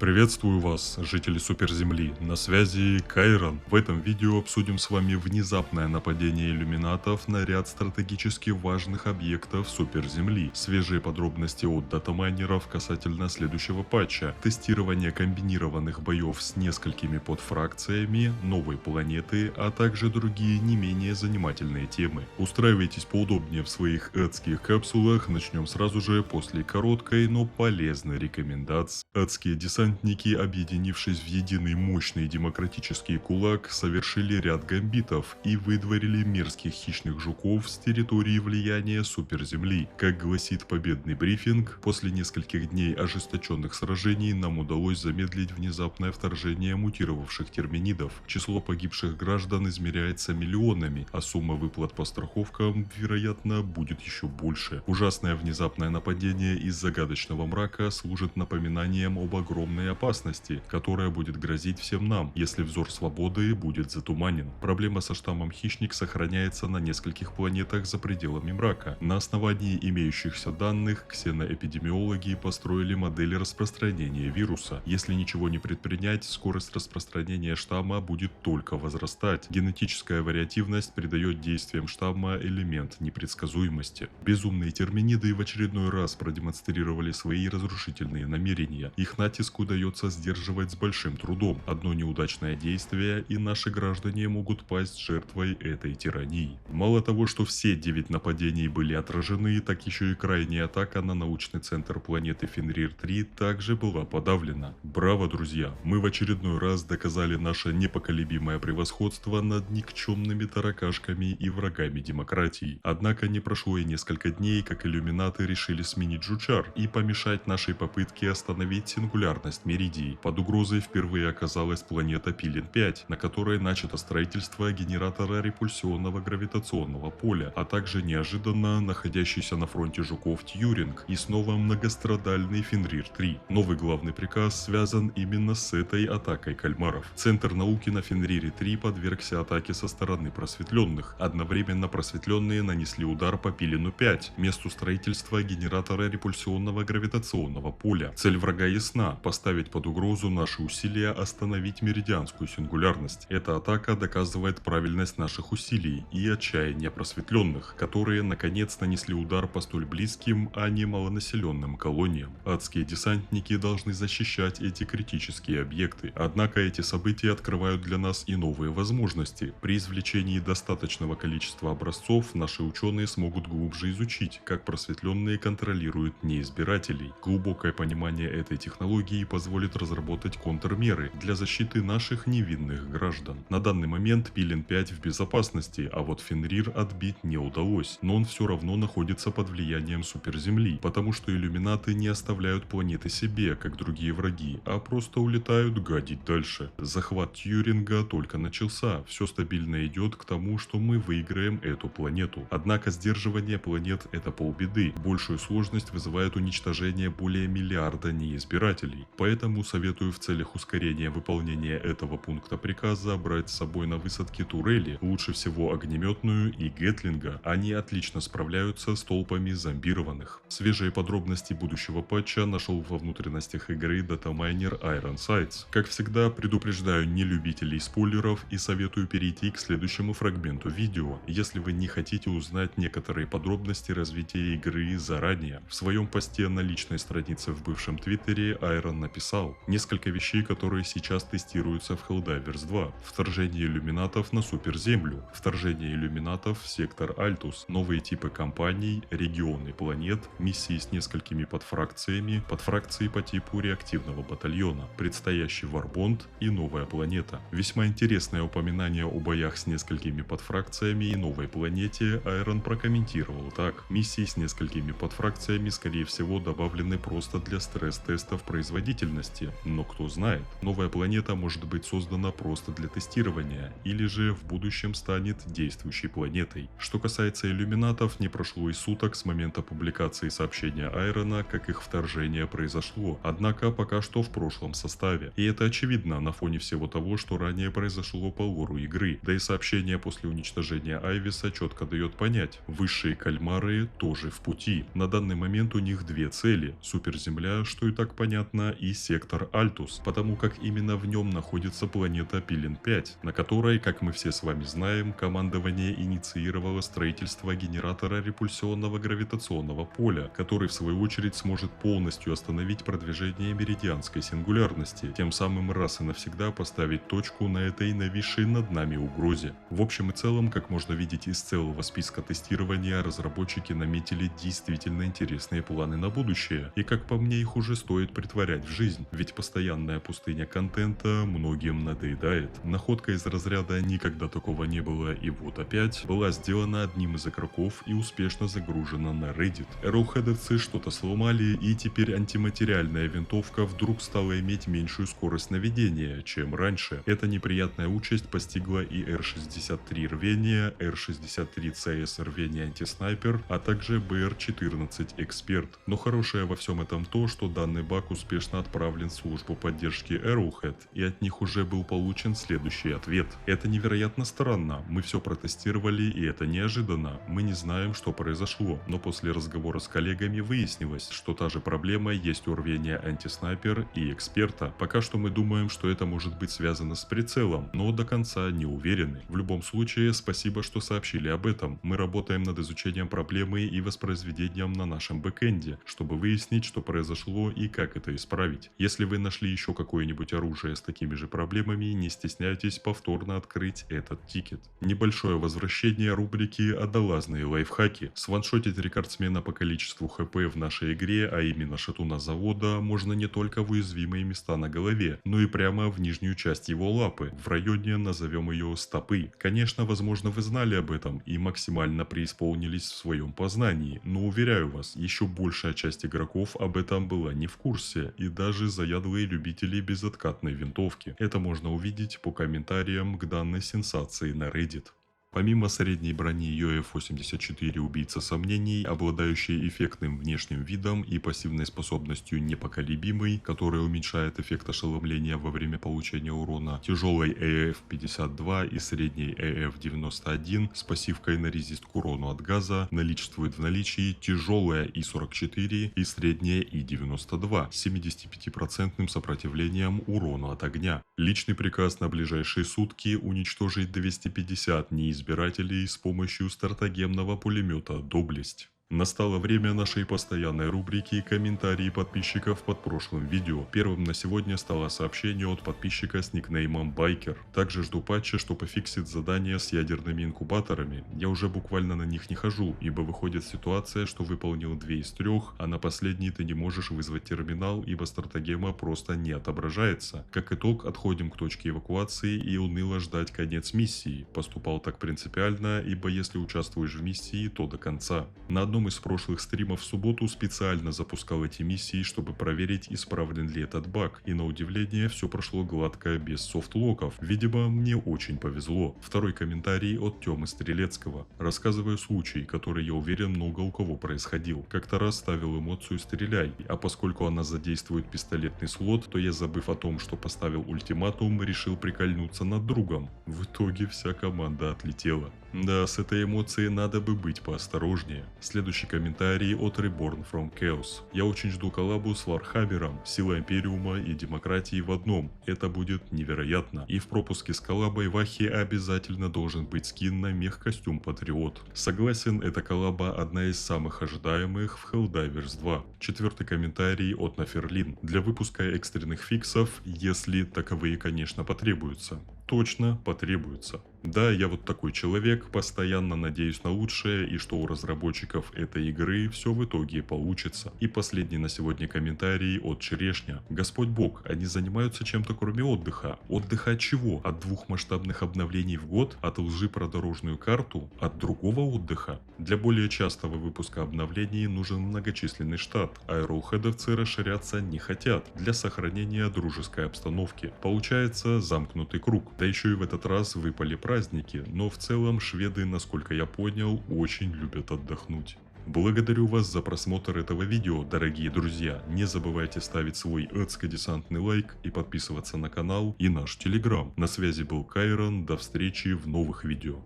Приветствую вас, жители Суперземли, на связи Кайрон. В этом видео обсудим с вами внезапное нападение иллюминатов на ряд стратегически важных объектов Суперземли, свежие подробности от датамайнеров касательно следующего патча, тестирование комбинированных боев с несколькими подфракциями, новой планеты, а также другие не менее занимательные темы. Устраивайтесь поудобнее в своих адских капсулах, начнем сразу же после короткой, но полезной рекомендации. Адские десантники, объединившись в единый мощный демократический кулак, совершили ряд гамбитов и выдворили мерзких хищных жуков с территории влияния Суперземли. Как гласит победный брифинг, после нескольких дней ожесточенных сражений нам удалось замедлить внезапное вторжение мутировавших терминидов. Число погибших граждан измеряется миллионами, а сумма выплат по страховкам, вероятно, будет еще больше. Ужасное внезапное нападение из загадочного мрака служит напоминанием об огромной опасности, которая будет грозить всем нам, если взор свободы будет затуманен. Проблема со штаммом хищник сохраняется на нескольких планетах за пределами мрака. На основании имеющихся данных, ксеноэпидемиологи построили модели распространения вируса. Если ничего не предпринять, скорость распространения штамма будет только возрастать. Генетическая вариативность придает действиям штамма элемент непредсказуемости. Безумные терминиды в очередной раз продемонстрировали свои разрушительные намерения. Их натиск удается сдерживать с большим трудом. Одно неудачное действие, и наши граждане могут пасть жертвой этой тирании. Мало того, что все 9 нападений были отражены, так еще и крайняя атака на научный центр планеты Фенрир-3 также была подавлена. Браво, друзья! Мы в очередной раз доказали наше непоколебимое превосходство над никчемными таракашками и врагами демократии. Однако не прошло и несколько дней, как иллюминаты решили сменить жучар и помешать нашей попытке остановить сингулярность Меридии. Под угрозой впервые оказалась планета Пилин-5, на которой начато строительство генератора репульсионного гравитационного поля, а также неожиданно находящийся на фронте жуков Тьюринг и снова многострадальный Фенрир-3. Новый главный приказ связан именно с этой атакой кальмаров. Центр науки на Фенрире-3 подвергся атаке со стороны просветленных. Одновременно просветленные нанесли удар по Пилину-5, месту строительства генератора репульсионного гравитационного поля. Цель врага ясна – поставить под угрозу наши усилия остановить меридианскую сингулярность. Эта атака доказывает правильность наших усилий и отчаяние просветленных, которые наконец нанесли удар по столь близким, а не малонаселенным колониям. Адские десантники должны защищать эти критические объекты. Однако эти события открывают для нас и новые возможности. При извлечении достаточного количества образцов наши ученые смогут глубже изучить, как просветленные контролируют неизбирателей. Глубокое понимание этой технологии позволит разработать контрмеры для защиты наших невинных граждан. На данный момент Пилин-5 в безопасности, а вот Фенрир отбить не удалось, но он все равно находится под влиянием Суперземли, потому что иллюминаты не оставляют планеты себе, как другие враги, а просто улетают гадить дальше. Захват Тьюринга только начался, все стабильно идет к тому, что мы выиграем эту планету. Однако сдерживание планет – это полбеды, большую сложность вызывает уничтожение более миллиарда неизбирателей. Поэтому советую в целях ускорения выполнения этого пункта приказа брать с собой на высадке турели, лучше всего огнеметную и гетлинга. Они отлично справляются с толпами зомбированных. Свежие подробности будущего патча нашел во внутренностях игры датамайнер Iron Sights. Как всегда, предупреждаю нелюбителей спойлеров и советую перейти к следующему фрагменту видео, если вы не хотите узнать некоторые подробности развития игры заранее. В своем посте на личной странице в бывшем твиттере Iron написал: несколько вещей, которые сейчас тестируются в Helldivers 2. Вторжение иллюминатов на Суперземлю, вторжение иллюминатов в сектор Альтус, новые типы компаний, регионы планет, миссии с несколькими подфракциями, подфракции по типу реактивного батальона, предстоящий Варбонд и новая планета. Весьма интересное упоминание о боях с несколькими подфракциями и новой планете Iron прокомментировал так: миссии с несколькими подфракциями скорее всего добавлены просто для стресс-тестов производительности, но кто знает, новая планета может быть создана просто для тестирования, или же в будущем станет действующей планетой. Что касается иллюминатов, не прошло и суток с момента публикации сообщения Айрона, как их вторжение произошло, однако пока что в прошлом составе. И это очевидно на фоне всего того, что ранее произошло по лору игры, да и сообщение после уничтожения Айвиса четко дает понять, высшие кальмары тоже в пути. На данный момент у них две цели: Суперземля, что и так понятно, и и сектор Альтус, потому как именно в нем находится планета Пилин-5, на которой, как мы все с вами знаем, командование инициировало строительство генератора репульсионного гравитационного поля, который в свою очередь сможет полностью остановить продвижение меридианской сингулярности, тем самым раз и навсегда поставить точку на этой нависшей над нами угрозе. В общем и целом, как можно видеть из целого списка тестирования, разработчики наметили действительно интересные планы на будущее, и как по мне их уже стоит притворять в жизнь, ведь постоянная пустыня контента многим надоедает. Находка из разряда «никогда такого не было» и вот опять была сделана одним из игроков и успешно загружена на Reddit. Arrowhead'овцы что-то сломали, и теперь антиматериальная винтовка вдруг стала иметь меньшую скорость наведения, чем раньше. Эта неприятная участь постигла и R63 рвение, R63 CS рвение антиснайпер, а также BR14 эксперт. Но хорошее во всем этом то, что данный баг успешно отправлен в службу поддержки Arrowhead, и от них уже был получен следующий ответ. Это невероятно странно, мы все протестировали, и это неожиданно, мы не знаем, что произошло, но после разговора с коллегами выяснилось, что та же проблема есть у рвения антиснайпер и эксперта. Пока что мы думаем, что это может быть связано с прицелом, но до конца не уверены. В любом случае, спасибо, что сообщили об этом. Мы работаем над изучением проблемы и воспроизведением на нашем бэкэнде, чтобы выяснить, что произошло и как это исправить. Если вы нашли еще какое-нибудь оружие с такими же проблемами, не стесняйтесь повторно открыть этот тикет. Небольшое возвращение рубрики «Одолазные лайфхаки». Сваншотить рекордсмена по количеству хп в нашей игре, а именно шатуна завода, можно не только в уязвимые места на голове, но и прямо в нижнюю часть его лапы, в районе, назовем ее, стопы. Конечно, возможно, вы знали об этом и максимально преисполнились в своем познании, но уверяю вас, еще большая часть игроков об этом была не в курсе, и даже заядлые любители безоткатной винтовки. Это можно увидеть по комментариям к данной сенсации на Reddit. Помимо средней брони UF-84 убийца сомнений, обладающий эффектным внешним видом и пассивной способностью непоколебимый, которая уменьшает эффект ошеломления во время получения урона, тяжелой AF-52 и средней AF-91 с пассивкой на резист к урону от газа, наличествует в наличии тяжелая И-44 и средняя И-92 с 75% сопротивлением урону от огня. Личный приказ на ближайшие сутки уничтожить 250 неизвестных избирателей с помощью стратегемного пулемета «Доблесть». Настало время нашей постоянной рубрики «Комментарии подписчиков под прошлым видео». Первым на сегодня стало сообщение от подписчика с никнеймом Байкер. Также жду патча, что пофиксит задания с ядерными инкубаторами. Я уже буквально на них не хожу, ибо выходит ситуация, что выполнил 2 из 3, а на последний ты не можешь вызвать терминал, ибо стратегема просто не отображается. Как итог, отходим к точке эвакуации и уныло ждать конец миссии. Поступал так принципиально, ибо если участвуешь в миссии, то до конца. На одном из прошлых стримов в субботу специально запускал эти миссии, чтобы проверить, исправлен ли этот баг, и на удивление все прошло гладко без софтлоков. Видимо, мне очень повезло. Второй комментарий от Тёмы Стрелецкого. Рассказываю случай, который, я уверен, много у кого происходил. Как-то раз ставил эмоцию «стреляй», а поскольку она задействует пистолетный слот, то я, забыв о том, что поставил ультиматум, решил прикольнуться над другом. В итоге вся команда отлетела. Да, с этой эмоцией надо бы быть поосторожнее. Следующий комментарий от Reborn from Chaos. Я очень жду коллабу с Вархаммером, Сила Империума и Демократии в одном. Это будет невероятно. И в пропуске с коллабой Вахи обязательно должен быть скин на мех-костюм Патриот. Согласен, эта коллаба одна из самых ожидаемых в Helldivers 2. Четвертый комментарий от Наферлин. Для выпуска экстренных фиксов, если таковые, конечно, потребуются. Точно потребуется. Да, я вот такой человек, постоянно надеюсь на лучшее и что у разработчиков этой игры все в итоге получится. И последний на сегодня комментарий от Черешня. Господь Бог, они занимаются чем-то кроме отдыха. Отдыха от чего? От 2 масштабных обновлений в год? От лжи про дорожную карту? От другого отдыха? Для более частого выпуска обновлений нужен многочисленный штат, а Arrowhead'овцы расширяться не хотят для сохранения дружеской обстановки. Получается замкнутый круг. Да еще и в этот раз выпали праздники, но в целом шведы, насколько я понял, очень любят отдохнуть. Благодарю вас за просмотр этого видео, дорогие друзья. Не забывайте ставить свой адско-десантный лайк и подписываться на канал и наш телеграм. На связи был Кайрон, до встречи в новых видео.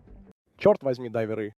Черт возьми, дайверы.